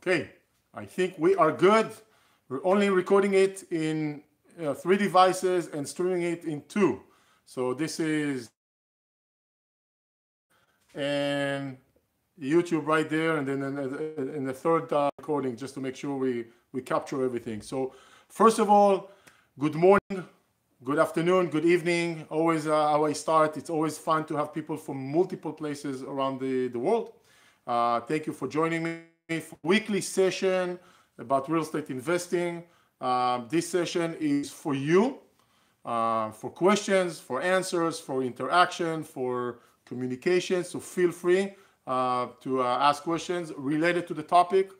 Okay, I think we are good. We're only recording it in 3 devices and streaming it in 2. So this is and YouTube right there, and then in the third recording, just to make sure we capture everything. So first of all, good morning, good afternoon, good evening. Always how I start. It's always fun to have people from multiple places around the world. Thank you for joining me for weekly session about real estate investing. This session is for you, for questions, for answers, for interaction, for communication. So feel free to ask questions related to the topic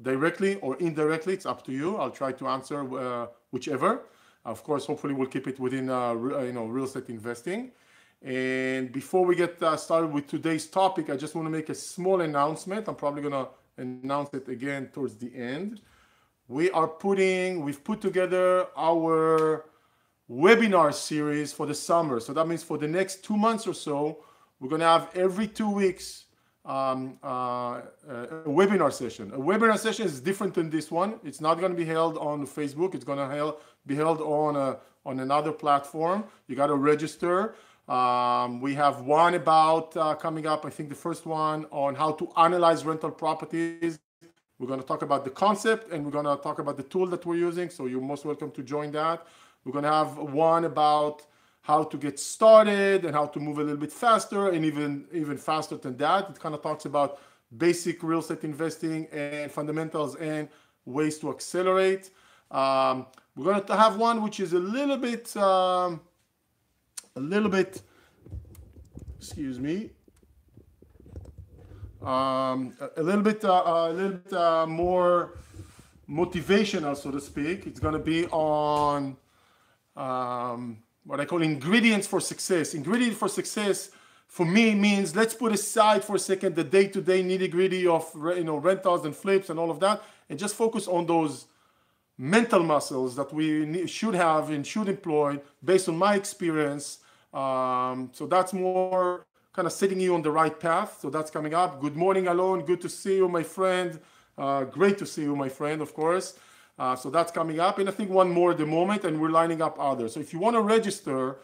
directly or indirectly. It's up to you. I'll try to answer whichever. Of course, hopefully we'll keep it within real estate investing. And before we get started with today's topic, I just want to make a small announcement. I'm probably going to announce it again towards the end. We've put together our webinar series for the summer. So that means for the next 2 months or so, we're going to have every 2 weeks a webinar session. A webinar session is different than this one. It's not going to be held on Facebook. It's going to be held on another platform. You got to register. We have one about coming up, I think the first one on how to analyze rental properties. We're going to talk about the concept, and we're going to talk about the tool that we're using. So you're most welcome to join that. We're going to have one about how to get started and how to move a little bit faster, and even faster than that. It kind of talks about basic real estate investing and fundamentals and ways to accelerate. We're going to have one which is a little bit, excuse me, a little bit more motivational, so to speak. It's going to be on what I call ingredients for success. Ingredient for success for me means, let's put aside for a second the day-to-day nitty-gritty of rentals and flips and all of that, and just focus on those mental muscles that we should have and should employ based on my experience. So that's more kind of setting you on the right path. So that's coming up. Good morning, Alon. Good to see you, my friend. Great to see you, my friend, of course. So that's coming up. And I think one more at the moment, and we're lining up others. So if you want to register,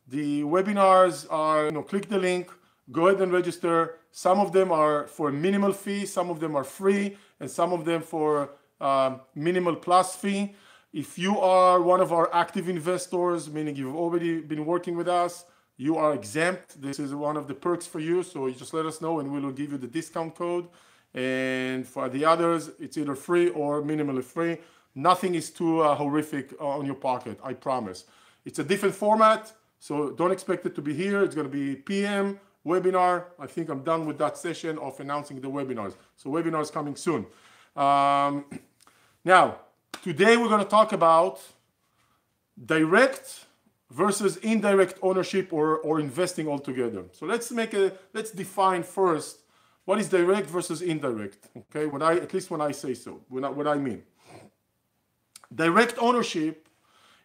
the webinars are, click the link, go ahead and register. Some of them are for a minimal fee, some of them are free, and some of them for minimal plus fee. If you are one of our active investors, meaning you've already been working with us, you are exempt. This is one of the perks for you. So you just let us know and we will give you the discount code. And for the others, it's either free or minimally free. Nothing is too horrific on your pocket, I promise. It's a different format, so don't expect it to be here. It's going to be PM, webinar. I think I'm done with that session of announcing the webinars. So webinars coming soon. Now, today we're going to talk about direct versus indirect ownership or investing altogether. So let's define first what is direct versus indirect. Okay, at least when I say so, what I mean. Direct ownership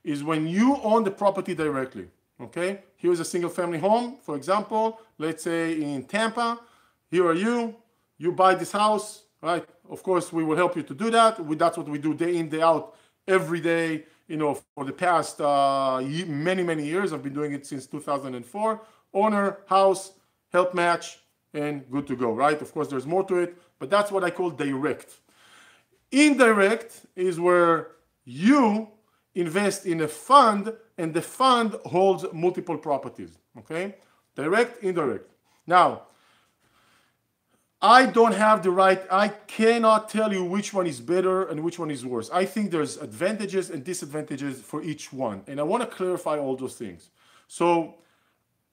is when you own the property directly. Okay, here's a single family home, for example. Let's say in Tampa. Here are you. You buy this house, right? Of course, we will help you to do that. That's what we do day in, day out, every day. For the past many years. I've been doing it since 2004. Owner, house, help match, and good to go, right? Of course, there's more to it, but that's what I call direct. Indirect is where you invest in a fund and the fund holds multiple properties, okay? Direct, indirect. Now, I don't have the right, I cannot tell you which one is better and which one is worse. I think there's advantages and disadvantages for each one. And I want to clarify all those things. So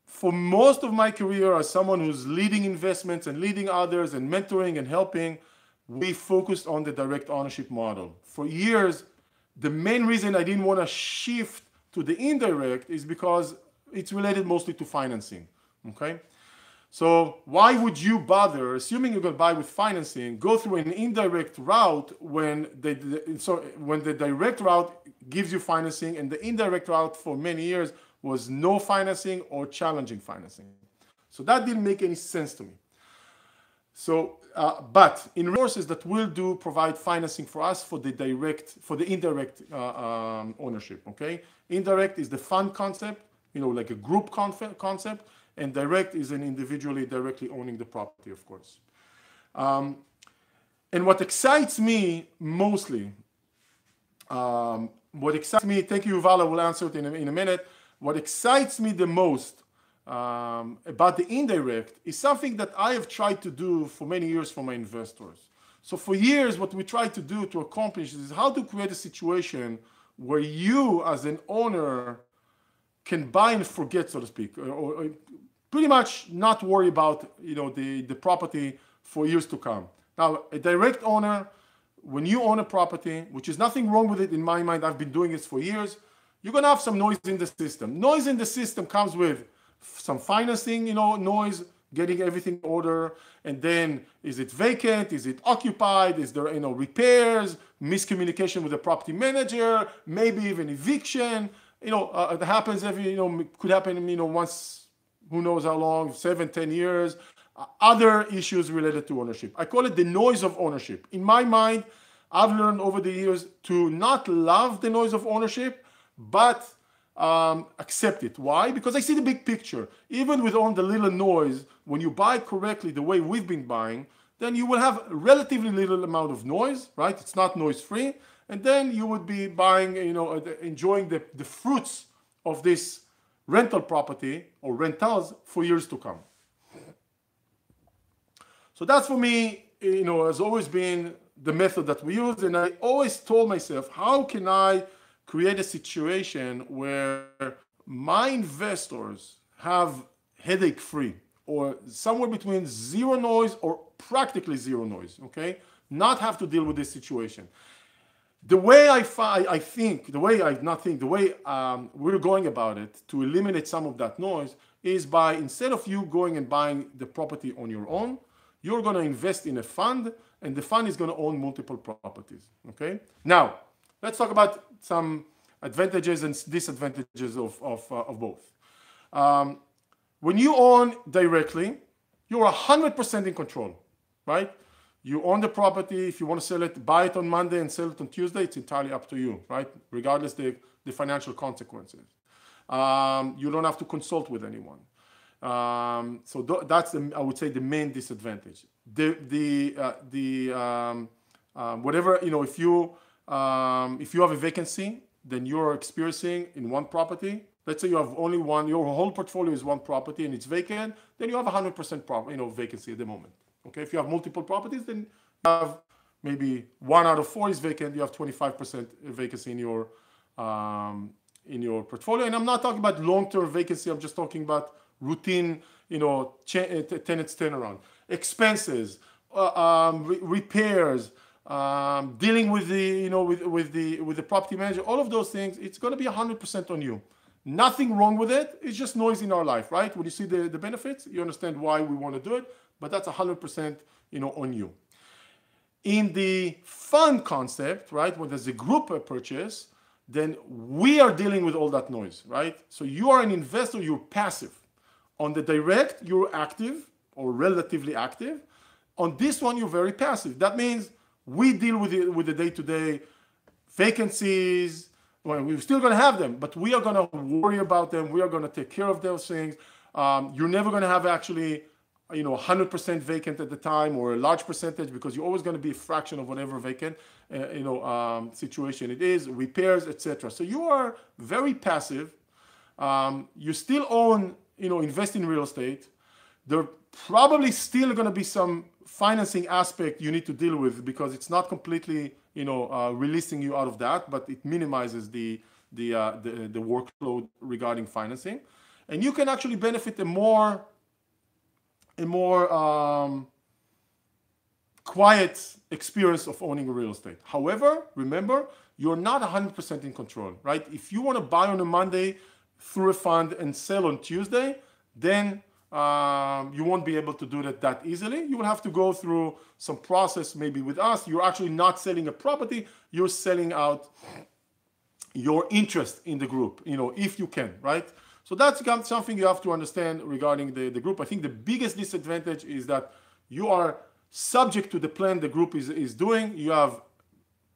for most of my career as someone who's leading investments and leading others and mentoring and helping, we focused on the direct ownership model. For years, the main reason I didn't want to shift to the indirect is because it's related mostly to financing, okay? So why would you bother, assuming you're going to buy with financing, go through an indirect route when the direct route gives you financing and the indirect route for many years was no financing or challenging financing? So that didn't make any sense to me. So, but in resources that will provide financing for us for the indirect ownership. Okay, indirect is the fund concept, like a group concept, and direct is an individually directly owning the property, of course. And what excites me mostly, thank you, Yuval, I will answer it in a minute. What excites me the most about the indirect is something that I have tried to do for many years for my investors. So for years, what we try to do to accomplish is how to create a situation where you as an owner can buy and forget, so to speak, or pretty much not worry about the property for years to come. Now, a direct owner, when you own a property, which is nothing wrong with it in my mind, I've been doing this for years, you're gonna have some noise in the system. Noise in the system comes with some financing, noise, getting everything in order, and then is it vacant, is it occupied, is there repairs, miscommunication with the property manager, maybe even eviction. It happens could happen once, who knows how long, 7-10 years. Other issues related to ownership. I call it the noise of ownership. In my mind, I've learned over the years to not love the noise of ownership, but accept it. Why? Because I see the big picture. Even with all the little noise, when you buy correctly the way we've been buying, then you will have relatively little amount of noise, right? It's not noise free. And then you would be buying, enjoying the fruits of this rental property or rentals for years to come. So that's, for me, has always been the method that we use. And I always told myself, how can I create a situation where my investors have headache-free or somewhere between zero noise or practically zero noise, okay? Not have to deal with this situation. The way we're going about it to eliminate some of that noise is by, instead of you going and buying the property on your own, you're going to invest in a fund, and the fund is going to own multiple properties, okay? Now, let's talk about some advantages and disadvantages of both. When you own directly, you're 100% in control, right? You own the property. If you want to sell it, buy it on Monday and sell it on Tuesday, it's entirely up to you, right? Regardless the financial consequences. You don't have to consult with anyone. So that's I would say the main disadvantage. Whatever, if you have a vacancy, then you're experiencing in one property. Let's say you have only one, your whole portfolio is one property and it's vacant, then you have 100% vacancy at the moment. Okay, if you have multiple properties, then you have maybe 1 out of 4 is vacant. You have 25% vacancy in your portfolio. And I'm not talking about long-term vacancy. I'm just talking about routine, tenants turnaround, expenses, repairs, dealing with the property manager. All of those things, it's going to be 100% on you. Nothing wrong with it. It's just noise in our life, right? When you see the benefits, you understand why we want to do it. But that's 100%, on you. In the fund concept, right, when there's a group purchase, then we are dealing with all that noise, right? So you are an investor, you're passive. On the direct, you're active or relatively active. On this one, you're very passive. That means we deal with the day-to-day vacancies. Well, we're still going to have them, but we are going to worry about them. We are going to take care of those things. You're never going to have actually 100% vacant at the time or a large percentage, because you're always going to be a fraction of whatever vacant situation it is, repairs, etc. So you are very passive. You still own, invest in real estate. There probably still going to be some financing aspect you need to deal with, because it's not completely, releasing you out of that, but it minimizes the workload regarding financing, and you can actually benefit a more quiet experience of owning real estate. However, remember, you're not 100% in control, right? If you want to buy on a Monday through a fund and sell on Tuesday, then you won't be able to do that easily. You will have to go through some process. Maybe with us, you're actually not selling a property, you're selling out your interest in the group, if you can, right? So that's something you have to understand regarding the group. I think the biggest disadvantage is that you are subject to the plan the group is doing. You have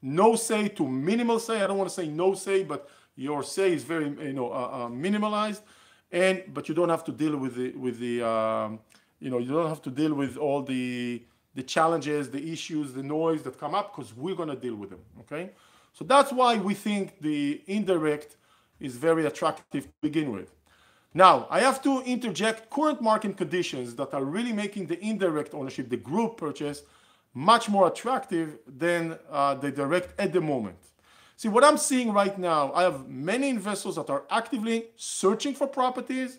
no say to minimal say. I don't want to say no say, but your say is very minimalized, but you don't have to deal with the you don't have to deal with all the challenges, the issues, the noise that come up, because we're going to deal with them. Okay, so that's why we think the indirect is very attractive to begin with. Now, I have to interject current market conditions that are really making the indirect ownership, the group purchase, much more attractive than the direct at the moment. See, what I'm seeing right now, I have many investors that are actively searching for properties,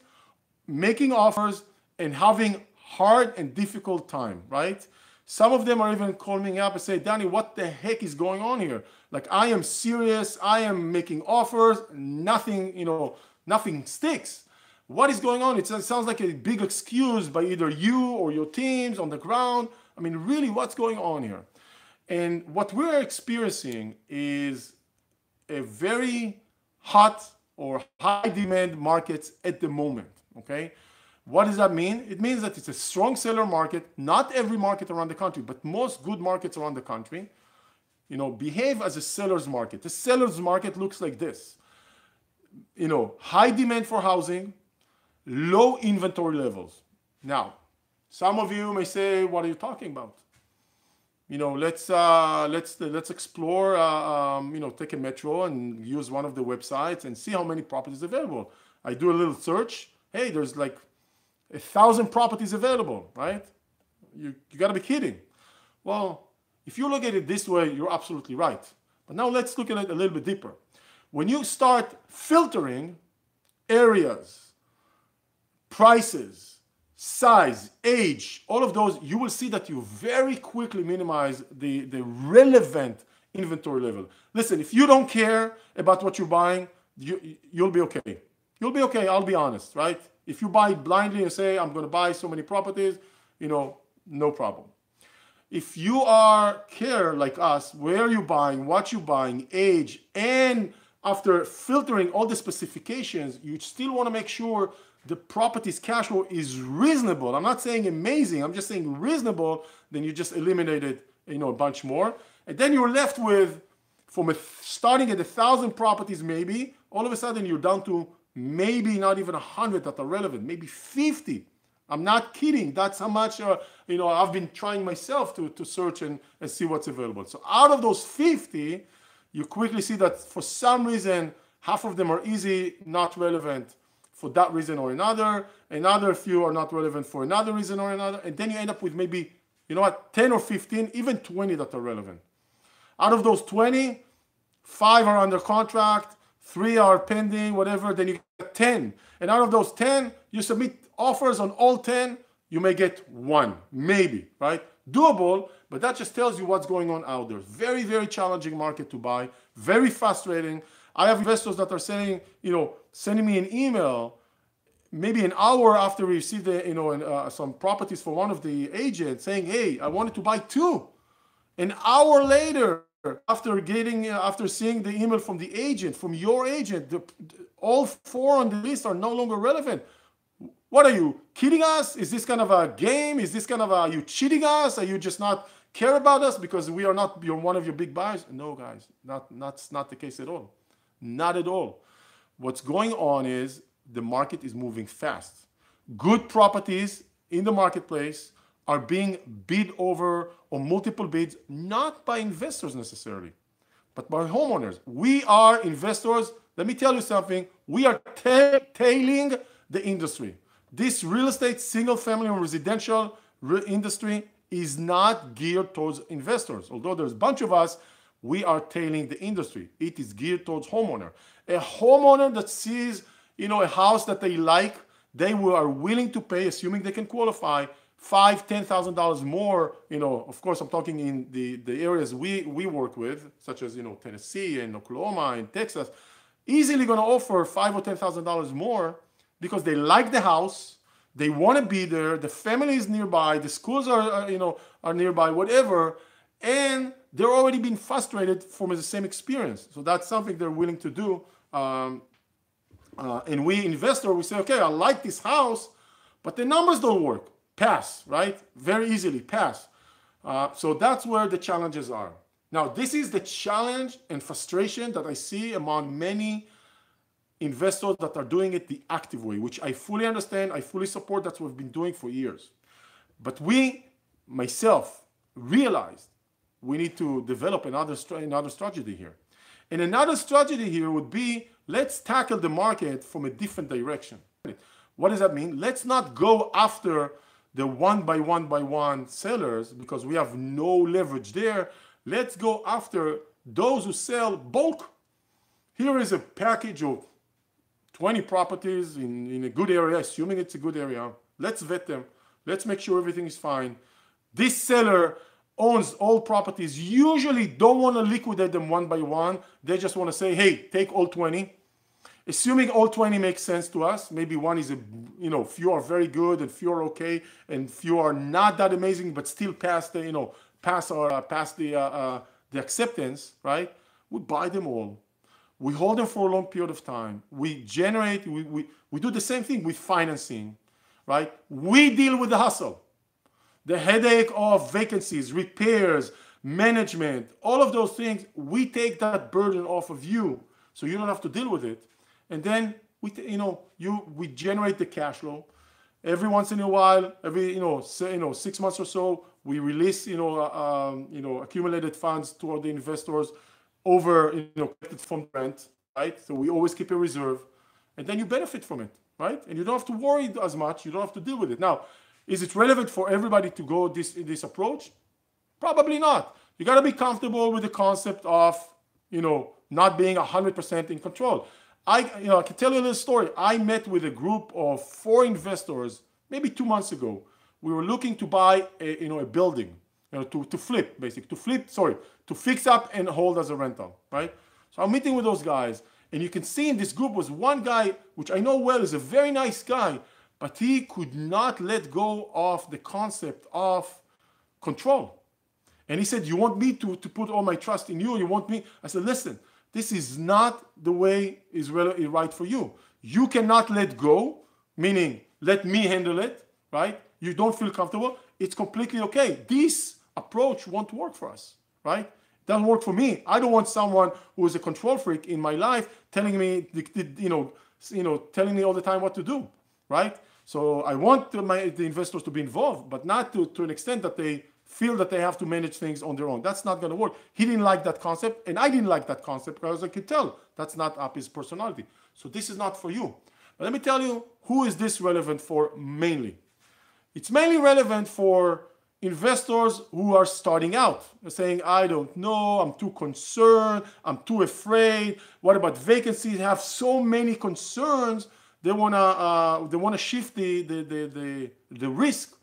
making offers, and having hard and difficult time, right? Some of them are even calling me up and say, Danny, what the heck is going on here? Like, I am serious, I am making offers, nothing, nothing sticks. What is going on? It sounds like a big excuse by either you or your teams on the ground. I mean, really, what's going on here? And what we're experiencing is a very hot or high demand market at the moment, okay? What does that mean? It means that it's a strong seller market. Not every market around the country, but most good markets around the country, behave as a seller's market. The seller's market looks like this. High demand for housing, low inventory levels. Now, some of you may say, what are you talking about? Let's explore, take a metro and use one of the websites and see how many properties available. I do a little search. Hey, there's like 1,000 properties available, right? You got to be kidding. Well, if you look at it this way, you're absolutely right. But now let's look at it a little bit deeper. When you start filtering areas, prices, size, age, all of those, you will see that you very quickly minimize the relevant inventory level. Listen, if you don't care about what you're buying, you'll be okay. You'll be okay, I'll be honest, right? If you buy blindly and say, I'm going to buy so many properties, no problem. If you care like us, where you're buying, what you're buying, age, and after filtering all the specifications, you still want to make sure the property's cash flow is reasonable. I'm not saying amazing, I'm just saying reasonable. Then you just eliminated, a bunch more. And then you're left with, starting at 1,000 properties maybe, all of a sudden you're down to maybe not even 100 that are relevant, maybe 50. I'm not kidding. That's how much, I've been trying myself to search and see what's available. So out of those 50, you quickly see that for some reason, half of them are easy, not relevant for that reason or another few are not relevant for another reason or another, and then you end up with maybe, 10 or 15, even 20 that are relevant. Out of those 20, 5 are under contract, 3 are pending, whatever, then you get 10. And out of those 10, you submit offers on all 10, you may get 1, maybe, right? Doable, but that just tells you what's going on out there. Very, very challenging market to buy, very frustrating. I have investors that are saying, sending me an email maybe an hour after we received some properties for one of the agents saying, hey, I wanted to buy 2. An hour later, after seeing the email from the agent, from your agent, all 4 on the list are no longer relevant. What are you kidding us? Is this kind of a game? Is this kind of are you cheating us? Are you just not care about us because we are not one of your big buyers? No, guys, that's not the case at all. Not at all. What's going on is the market is moving fast. Good properties in the marketplace are being bid over on multiple bids, not by investors necessarily, but by homeowners. We are investors. Let me tell you something. We are tailing the industry. This real estate, single family and residential industry is not geared towards investors. Although there's a bunch of us, we are tailing the industry. It is geared towards homeowner. A homeowner that sees, a house that they like, they are willing to pay, assuming they can qualify, $5,000, $10,000 more. Of course, I'm talking in the areas we work with, such as Tennessee and Oklahoma and Texas, easily going to offer $5,000 or $10,000 more because they like the house, they want to be there, the family is nearby, the schools are nearby, whatever, and they're already being frustrated from the same experience. So that's something they're willing to do. And we investor, we say, okay, I like this house, but the numbers don't work. Pass, right? Very easily, pass. So that's where the challenges are. Now, this is the challenge and frustration that I see among many investors that are doing it the active way, which I fully understand, I fully support. That's what we've been doing for years. But myself, realized we need to develop another strategy here. And another strategy here would be, let's tackle the market from a different direction. What does that mean? Let's not go after the one by one sellers because we have no leverage there. Let's go after those who sell bulk. Here is a package of 20 properties in a good area, assuming it's a good area. Let's vet them. Let's make sure everything is fine. This seller owns all properties, usually don't want to liquidate them one by one. They just want to say, hey, take all 20. Assuming all 20 makes sense to us, maybe one is, few are very good and few are okay, and few are not that amazing, but still past the, past the acceptance, right? We buy them all. We hold them for a long period of time. We generate, we do the same thing with financing, right? We deal with the hustle. The headache of vacancies, repairs, management, all of those things, we take that burden off of you so you don't have to deal with it. And then we generate the cash flow. Every once in a while, every 6 months or so, we release accumulated funds to the investors over from rent, right? So we always keep a reserve, and then you benefit from it, right? And you don't have to worry as much. You don't have to deal with it. Now, is it relevant for everybody to go this approach? Probably not. You got to be comfortable with the concept of not being 100% in control. I can tell you a little story. I met with a group of 4 investors maybe 2 months ago. We were looking to buy a building, to flip, basically, to fix up and hold as a rental, right? So I'm meeting with those guys, and you can see in this group was one guy, which I know well is a very nice guy, but he could not let go of the concept of control. And he said, you want me to put all my trust in you? You want me? I said, listen, this is not the way is right for you. You cannot let go, meaning let me handle it, right? You don't feel comfortable. It's completely okay. This approach won't work for us, right? It doesn't work for me. I don't want someone who is a control freak in my life telling me, telling me all the time what to do, right? So I want the investors to be involved, but not to an extent that they feel that they have to manage things on their own. That's not going to work. He didn't like that concept, and I didn't like that concept because I could tell that's not up his personality. So this is not for you. But let me tell you, who is this relevant for mainly? It's mainly relevant for investors who are starting out. They're saying, I don't know, I'm too concerned, I'm too afraid. What about vacancies? Have so many concerns. They wanna shift the risk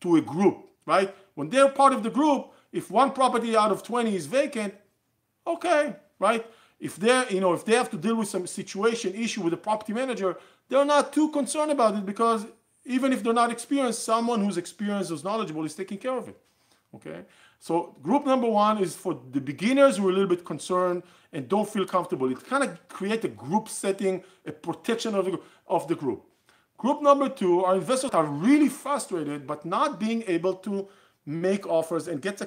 to a group, right? When they're part of the group, if one property out of 20 is vacant, okay, right? If they're, if they have to deal with some issue with the property manager, they're not too concerned about it because even if they're not experienced, someone who's experienced, who's knowledgeable is taking care of it, okay? So group number 1 is for the beginners who are a little bit concerned and don't feel comfortable. It kind of creates a group setting, a protection of the group. Group number 2 are investors that are really frustrated but not being able to make offers and get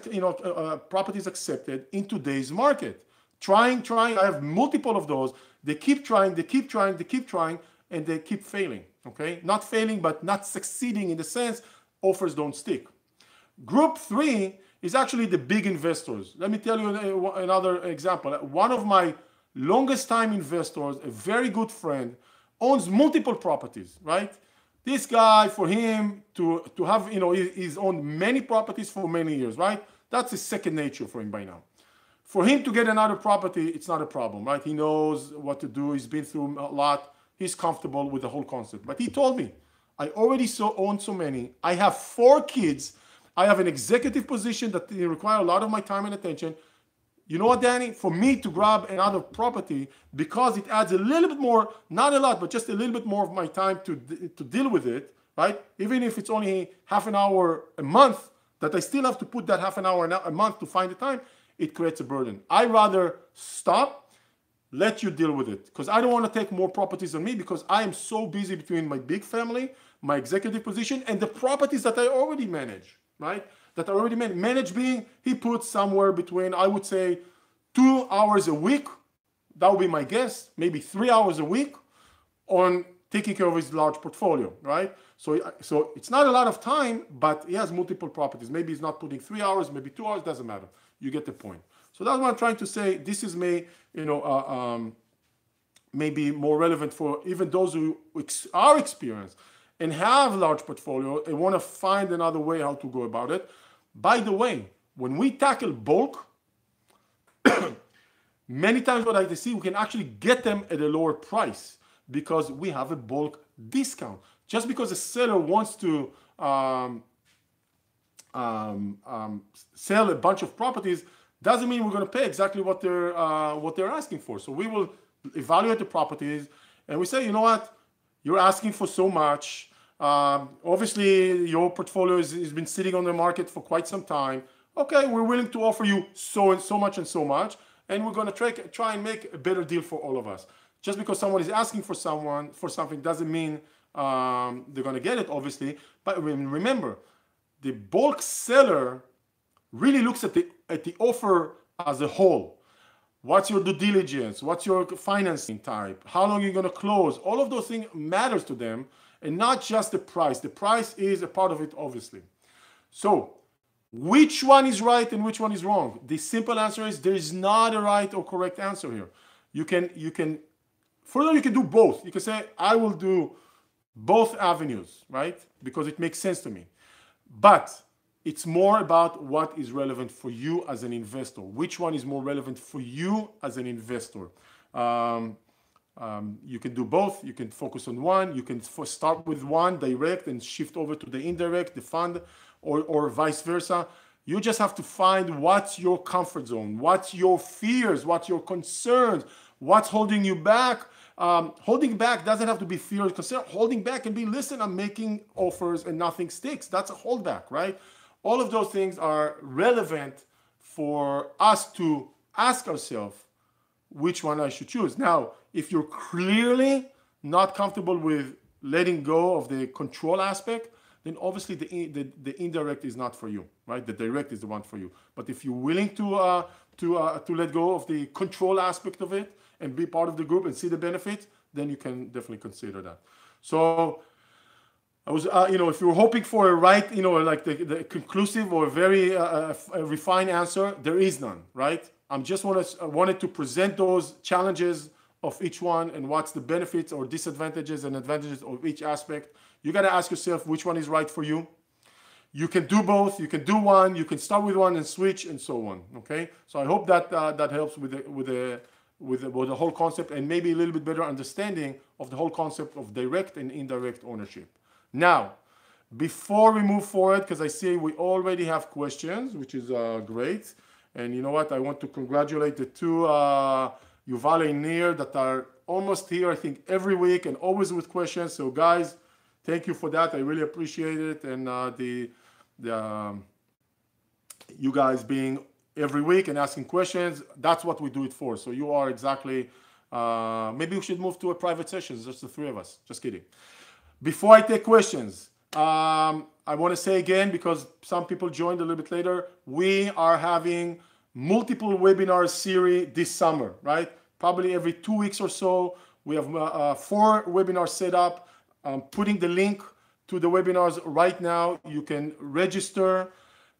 properties accepted in today's market. Trying. I have multiple of those. They keep trying, and they keep failing, okay? Not failing, but not succeeding in the sense offers don't stick. Group 3 is actually the big investors. Let me tell you another example. One of my longest time investors, a very good friend, owns multiple properties, right? This guy, for him to have, he's owned many properties for many years, right? That's his second nature for him by now. For him to get another property, it's not a problem, right? He knows what to do. He's been through a lot. He's comfortable with the whole concept. But he told me, I already own so many. I have 4 kids. I have an executive position that requires a lot of my time and attention. You know what, Danny? For me to grab another property, because it adds a little bit more, not a lot, but just a little bit more of my time to deal with it, right? Even if it's only half an hour a month, that I still have to put that half an hour a month to find the time, it creates a burden. I rather stop, let you deal with it, because I don't want to take more properties on me because I am so busy between my big family, my executive position, and the properties that I already manage, right? that are already managed. Managed being, he puts somewhere between, I would say, 2 hours a week, that would be my guess, maybe 3 hours a week on taking care of his large portfolio, right? So it's not a lot of time, but he has multiple properties. Maybe he's not putting 3 hours, maybe 2 hours, doesn't matter. You get the point. So that's what I'm trying to say. This is maybe more relevant for even those who are experienced and have large portfolio and want to find another way how to go about it. By the way, when we tackle bulk, many times what I see, we can actually get them at a lower price because we have a bulk discount. Just because a seller wants to sell a bunch of properties doesn't mean we're going to pay exactly what they're asking for. So we will evaluate the properties and we say, you know what, you're asking for so much. Obviously, your portfolio has been sitting on the market for quite some time. Okay, we're willing to offer you so and so much and so much, and we're going to try and make a better deal for all of us. Just because someone is asking for something doesn't mean they're going to get it, obviously. But remember, the bulk seller really looks at the offer as a whole. What's your due diligence? What's your financing type? How long are you going to close? All of those things matters to them, and not just the price. The price is a part of it, obviously. So which one is right and which one is wrong? The simple answer is there is not a right or correct answer here. You can do both. You can say, I will do both avenues, right? Because it makes sense to me. But it's more about what is relevant for you as an investor. Which one is more relevant for you as an investor? You can do both. You can focus on one. You can start with one direct and shift over to the indirect, the fund, or vice versa. You just have to find what's your comfort zone, what's your fears, what's your concerns, what's holding you back. Holding back doesn't have to be fear or concern. Holding back can be, listen, I'm making offers and nothing sticks. That's a holdback, right? All of those things are relevant for us to ask ourselves which one I should choose. Now, if you're clearly not comfortable with letting go of the control aspect, then obviously the indirect is not for you, right? The direct is the one for you. But if you're willing to let go of the control aspect of it and be part of the group and see the benefits, then you can definitely consider that. So I was, if you're hoping for a right, like the conclusive or very a refined answer, there is none, right? I'm just wanted to present those challenges of each one and what's the benefits or disadvantages and advantages of each aspect. You got to ask yourself which one is right for you. You can do both. You can do one. You can start with one and switch and so on. Okay. So I hope that that helps with the whole concept and maybe a little bit better understanding of the whole concept of direct and indirect ownership. Now, before we move forward, because I see we already have questions, which is great. And you know what? I want to congratulate the two Yuval and Nir that are almost here, I think, every week and always with questions. So guys, thank you for that. I really appreciate it. And you guys being every week and asking questions, that's what we do it for. So you are exactly, maybe we should move to a private session, just the three of us. Just kidding. Before I take questions, I want to say again, because some people joined a little bit later, we are having multiple webinar series this summer, right? Probably every 2 weeks or so. We have 4 webinars set up. I'm putting the link to the webinars right now. You can register.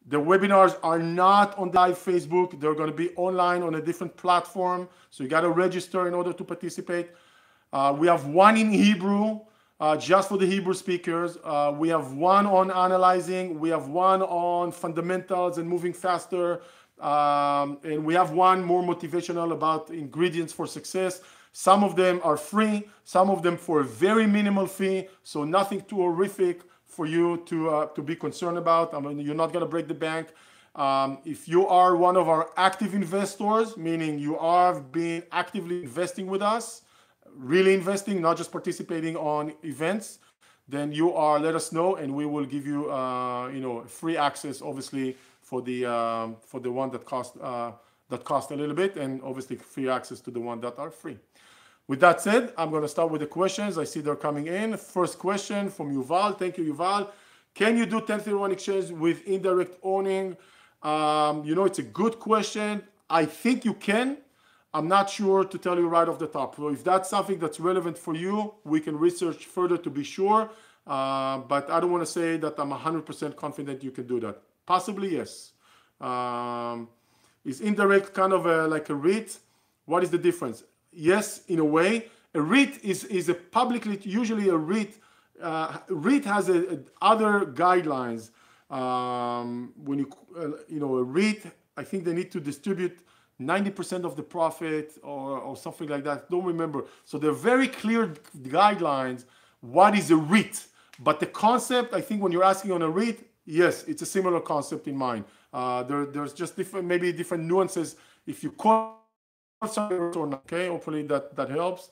The webinars are not on the live Facebook. They're going to be online on a different platform. So you got to register in order to participate. We have one in Hebrew, just for the Hebrew speakers. We have one on analyzing. We have one on fundamentals and moving faster. And we have one more motivational about ingredients for success. Some of them are free, some of them for a very minimal fee. So nothing too horrific for you to be concerned about. I mean, you're not going to break the bank. If you are one of our active investors, meaning you are being actively investing with us, really investing, not just participating on events, then you are, let us know, and we will give you, free access, obviously, for the one that cost a little bit, and obviously free access to the one that are free. With that said, I'm going to start with the questions. I see they're coming in. First question from Yuval. Thank you, Yuval. Can you do 1031 exchange with indirect owning? It's a good question. I think you can. I'm not sure to tell you right off the top. So if that's something that's relevant for you, we can research further to be sure. But I don't want to say that I'm 100% confident you can do that. Possibly, yes. Is indirect kind of like a REIT? What is the difference? Yes, in a way. A REIT is a publicly, usually a REIT. REIT has other guidelines. When a REIT, I think they need to distribute 90% of the profit or something like that. Don't remember. So there are very clear guidelines. What is a REIT? But the concept, I think when you're asking on a REIT, yes, it's a similar concept in mind. There's just maybe different nuances if you call something or not. Okay, hopefully that helps.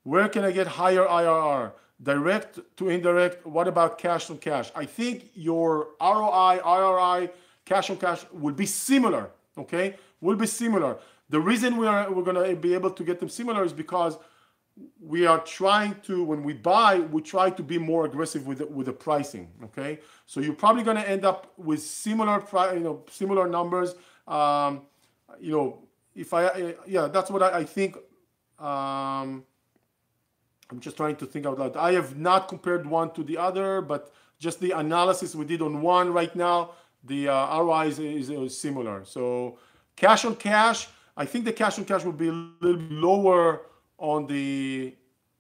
Where can I get higher IRR? Direct to indirect. What about cash on cash? I think your ROI, IRI, cash on cash will be similar. Okay, will be similar. The reason we're going to be able to get them similar is because we are trying to, when we buy, we try to be more aggressive with the pricing. Okay, so you're probably going to end up with similar numbers. That's what I think. I'm just trying to think out loud. I have not compared one to the other, but just the analysis we did on one right now, the ROI is similar. So cash on cash, I think the cash on cash will be a little lower on the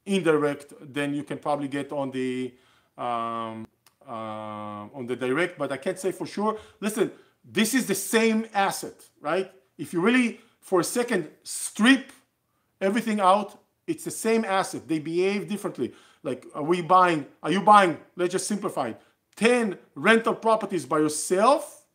indirect than you can probably get on the direct, but I can't say for sure. Listen, this is the same asset, right? If you really, for a second, strip everything out, it's the same asset. They behave differently. Like, are you buying, let's just simplify, 10 rental properties by yourself,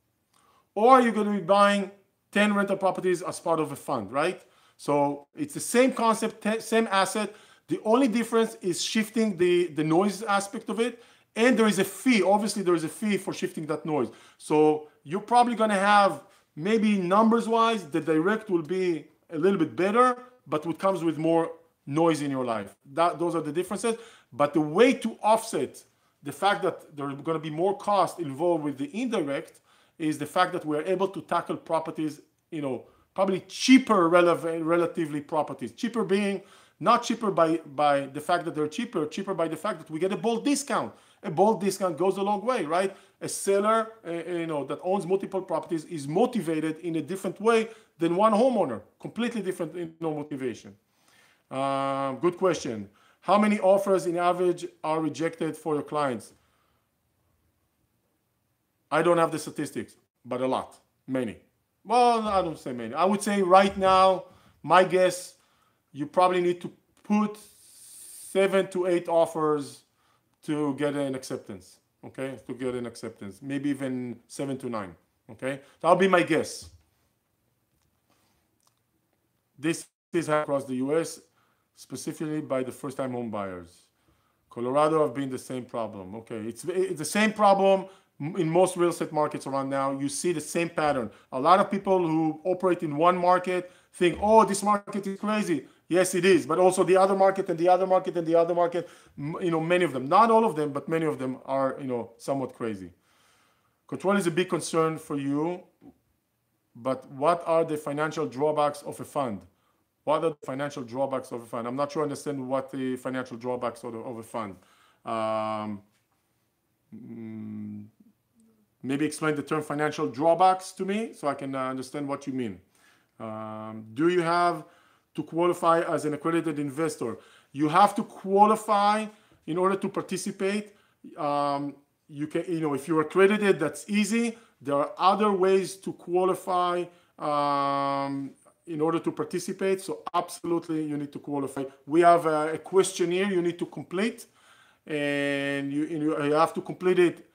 or are you going to be buying 10 rental properties as part of a fund, right? So it's the same concept, same asset. The only difference is shifting the noise aspect of it. And there is a fee. Obviously, there is a fee for shifting that noise. So you're probably going to have, maybe numbers-wise, the direct will be a little bit better, but it comes with more noise in your life. Those are the differences. But the way to offset the fact that there are going to be more cost involved with the indirect is the fact that we're able to tackle properties, probably cheaper relatively properties. Cheaper being not cheaper by the fact that they're cheaper by the fact that we get a bold discount. A bold discount goes a long way, right? A seller, that owns multiple properties is motivated in a different way than one homeowner. Completely different, motivation. Good question. How many offers in average are rejected for your clients? I don't have the statistics, but a lot, many. Well, I don't say many. I would say right now, my guess, you probably need to put 7 to 8 offers to get an acceptance. Okay, to get an acceptance, maybe even 7 to 9. Okay, that'll be my guess. This is across the U.S., specifically by the first-time home buyers. Colorado have been the same problem. Okay, it's the same problem in most real estate markets around now. You see the same pattern. A lot of people who operate in one market think, oh, this market is crazy. Yes, it is, but also the other market and the other market and the other market, many of them, not all of them, but many of them are, somewhat crazy. Control is a big concern for you, but what are the financial drawbacks of a fund? What are the financial drawbacks of a fund? I'm not sure I understand what the financial drawbacks of a fund. Maybe explain the term financial drawbacks to me so I can understand what you mean. Do you have to qualify as an accredited investor? You have to qualify in order to participate. You can, if you're accredited, that's easy. There are other ways to qualify in order to participate. So absolutely, you need to qualify. We have a questionnaire you need to complete, and you have to complete it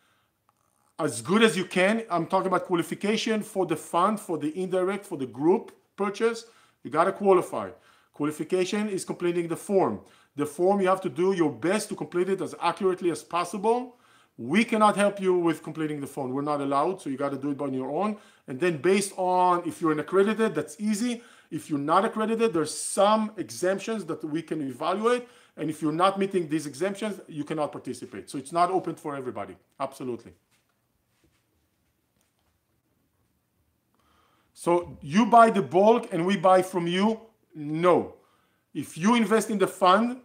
as good as you can. I'm talking about qualification for the fund, for the indirect, for the group purchase. You got to qualify. Qualification is completing the form. The form, you have to do your best to complete it as accurately as possible. We cannot help you with completing the form. We're not allowed, so you got to do it on your own. And then based on, if you're an accredited, that's easy. If you're not accredited, there's some exemptions that we can evaluate. And if you're not meeting these exemptions, you cannot participate. So it's not open for everybody. Absolutely. So you buy the bulk and we buy from you? No. If you invest in the fund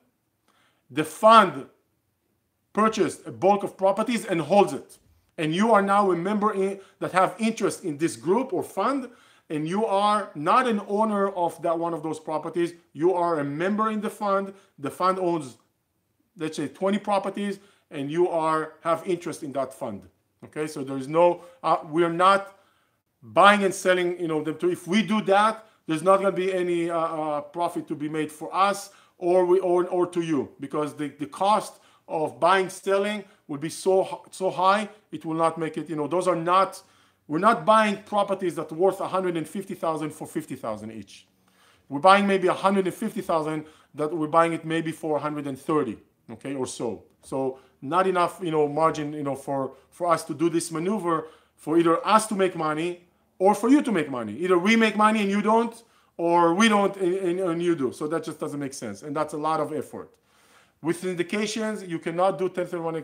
purchased a bulk of properties and holds it. And you are now a member that have interest in this group or fund, and you are not an owner of that one of those properties. You are a member in the fund. The fund owns, let's say, 20 properties, and you have interest in that fund. Okay, so there's no, we are not buying and selling, them too. If we do that, there's not going to be any profit to be made for us or to you, because the cost of buying, selling will be so high, it will not make it. Those are not. We're not buying properties that are worth $150,000 for $50,000 each. We're buying maybe $150,000 that we're buying it maybe for $130,000, okay, or so. So not enough, margin, for us to do this maneuver, for either us to make money or for you to make money. Either we make money and you don't, or we don't and you do. So that just doesn't make sense, and that's a lot of effort. With syndications, you cannot do 1031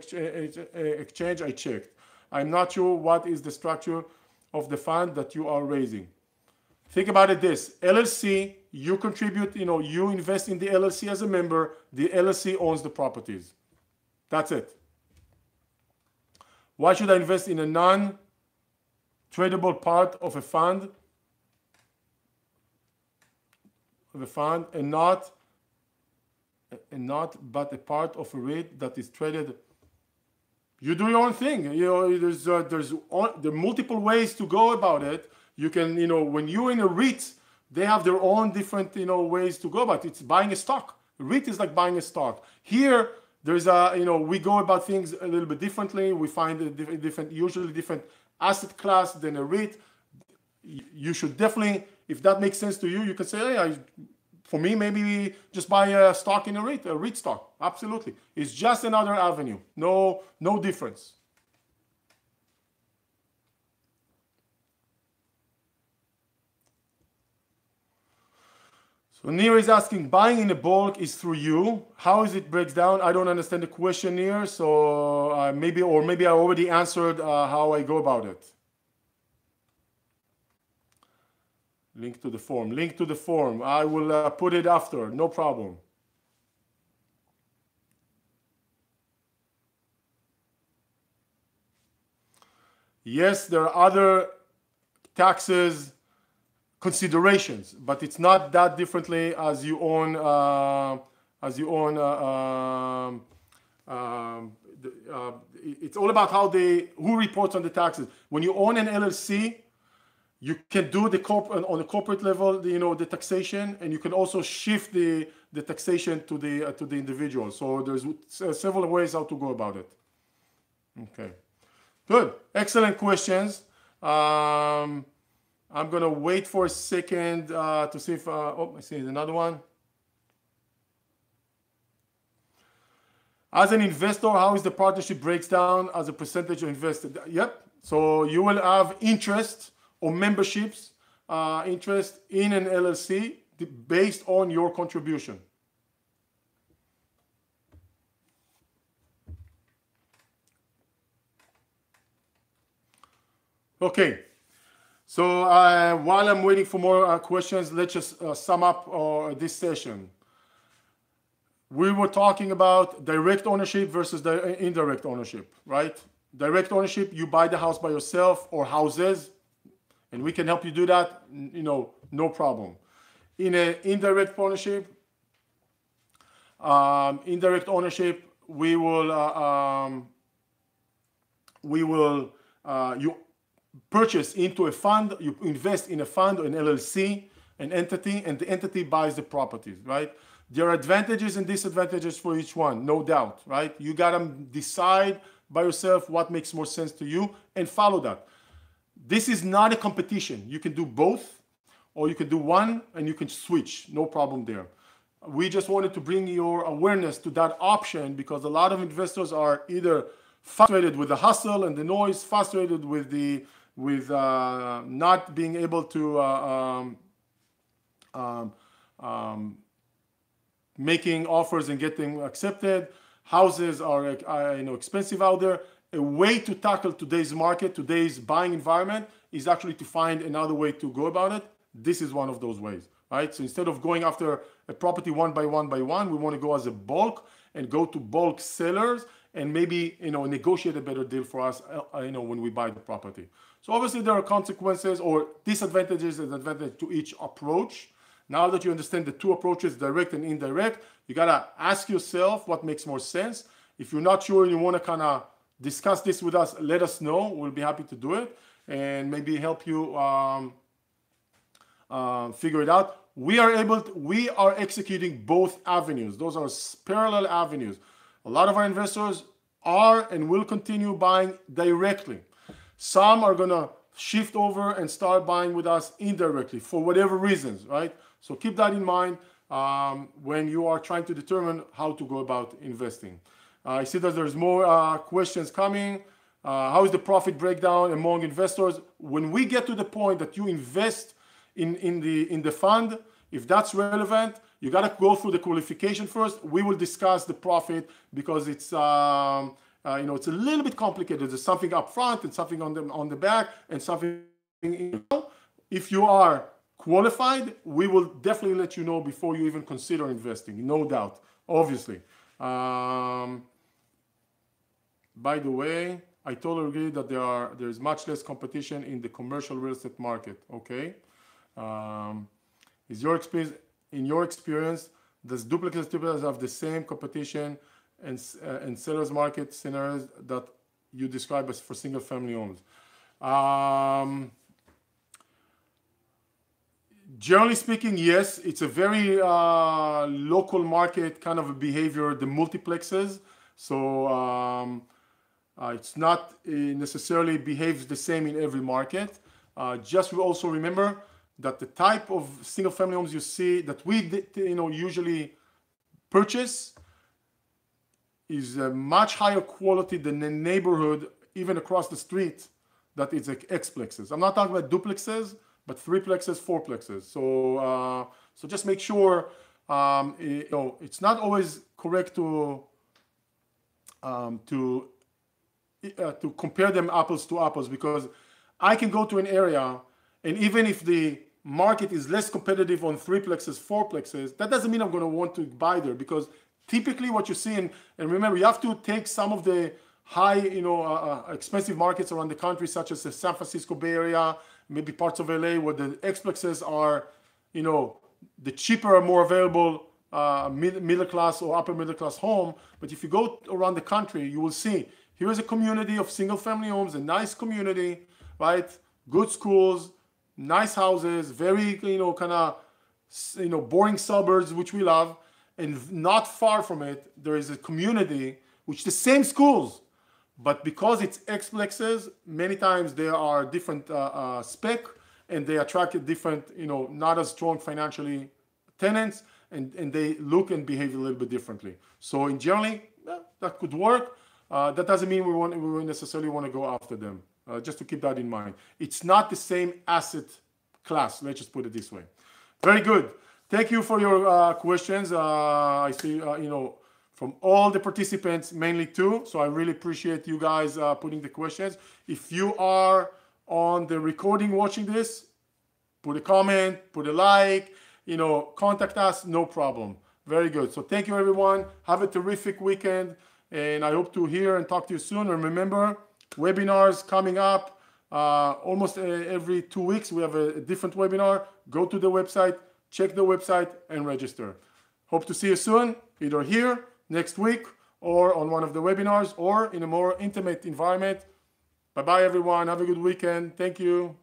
exchange. I checked. I'm not sure what is the structure of the fund that you are raising. Think about it this: LLC, you contribute, you invest in the LLC as a member, the LLC owns the properties. That's it. Why should I invest in a non-tradable part of a fund? And not but a part of a REIT that is traded. You do your own thing. There are multiple ways to go about it. You can, when you're in a REIT, they have their own different, ways to go about it. It's buying a stock. A REIT is like buying a stock. Here, there's we go about things a little bit differently. We find usually different asset class than a REIT. You should definitely, if that makes sense to you, you can say, hey, for me, maybe just buy a stock in a REIT stock. Absolutely. It's just another avenue. No difference. So Nir is asking, buying in a bulk is through you. How is it breaks down? I don't understand the question, Nir. So maybe I already answered how I go about it. Link to the form. I will put it after. No problem. Yes, there are other taxes considerations, but it's not that differently as you own. It's all about who reports on the taxes. When you own an LLC, you can do on the corporate level, the taxation, and you can also shift the taxation to the individual. So there's several ways how to go about it. Okay, good, excellent questions. I'm gonna wait for a second to see if I see another one. As an investor, how is the partnership breaks down as a percentage of invested? Yep. So you will have interest or memberships interest in an LLC based on your contribution. Okay, so while I'm waiting for more questions, let's just sum up this session. We were talking about direct ownership versus indirect ownership, right? Direct ownership, you buy the house by yourself or houses, and we can help you do that, no problem. In an indirect ownership, we will you purchase into a fund, you invest in a fund or an LLC, an entity, and the entity buys the properties, right? There are advantages and disadvantages for each one, no doubt, right? You gotta decide by yourself what makes more sense to you and follow that. This is not a competition. You can do both, or you can do one and you can switch, no problem there. We just wanted to bring your awareness to that option because a lot of investors are either frustrated with the hustle and the noise, frustrated with not being able to um, um, making offers and getting accepted. Houses are expensive out there. A way to tackle today's market, today's buying environment, is actually to find another way to go about it. This is one of those ways, right? So instead of going after a property one by one, we want to go as a bulk and go to bulk sellers and maybe negotiate a better deal for us when we buy the property. So obviously there are consequences or disadvantages and advantages to each approach. Now that you understand the two approaches, direct and indirect, you gotta ask yourself what makes more sense. If you're not sure and you want to kind of discuss this with us, let us know. We'll be happy to do it and maybe help you figure it out. We are executing both avenues. Those are parallel avenues. A lot of our investors are and will continue buying directly. Some are gonna shift over and start buying with us indirectly for whatever reasons, right? So keep that in mind when you are trying to determine how to go about investing. I see that there's more questions coming. How is the profit breakdown among investors? When we get to the point that you invest in the fund, if that's relevant, you got to go through the qualification first. We will discuss the profit because it's it's a little bit complicated. There's something up front and something on the back and something. If you are qualified, we will definitely let you know before you even consider investing. No doubt, obviously. By the way, I totally agree that there is much less competition in the commercial real estate market. Okay, in your experience, does duplexes have the same competition and sellers market scenarios that you describe as for single family homes? Generally speaking, yes, it's a very local market kind of a behavior, the multiplexes. So it's not necessarily behaves the same in every market. Just also remember that the type of single family homes you see that we usually purchase is a much higher quality than the neighborhood, even across the street, that it's like Xplexes. I'm not talking about duplexes, but threeplexes, fourplexes. So just make sure it's not always correct to compare them apples to apples, because I can go to an area and even if the market is less competitive on threeplexes, fourplexes, that doesn't mean I'm going to want to buy there, because typically what you see, and remember, you have to take some of the high, expensive markets around the country, such as the San Francisco Bay Area, maybe parts of LA, where the Xplexes are, the cheaper, more available middle class or upper middle class home. But if you go around the country, you will see here is a community of single family homes, a nice community, right? Good schools, nice houses, very kind of boring suburbs, which we love. And not far from it, there is a community which the same schools, but because it's Xplexes, many times they are different spec and they attract a different, not as strong financially tenants, and they look and behave a little bit differently. So in generally, that could work. That doesn't mean we necessarily want to go after them. Just to keep that in mind. It's not the same asset class. Let's just put it this way. Very good. Thank you for your questions. I see, from all the participants, mainly two. So I really appreciate you guys putting the questions. If you are on the recording watching this, put a comment, put a like, contact us, no problem. Very good. So thank you, everyone. Have a terrific weekend. And I hope to hear and talk to you soon. And remember, webinars coming up almost every 2 weeks. We have a different webinar. Go to the website, check the website, and register. Hope to see you soon, either here next week or on one of the webinars or in a more intimate environment. Bye-bye, everyone. Have a good weekend. Thank you.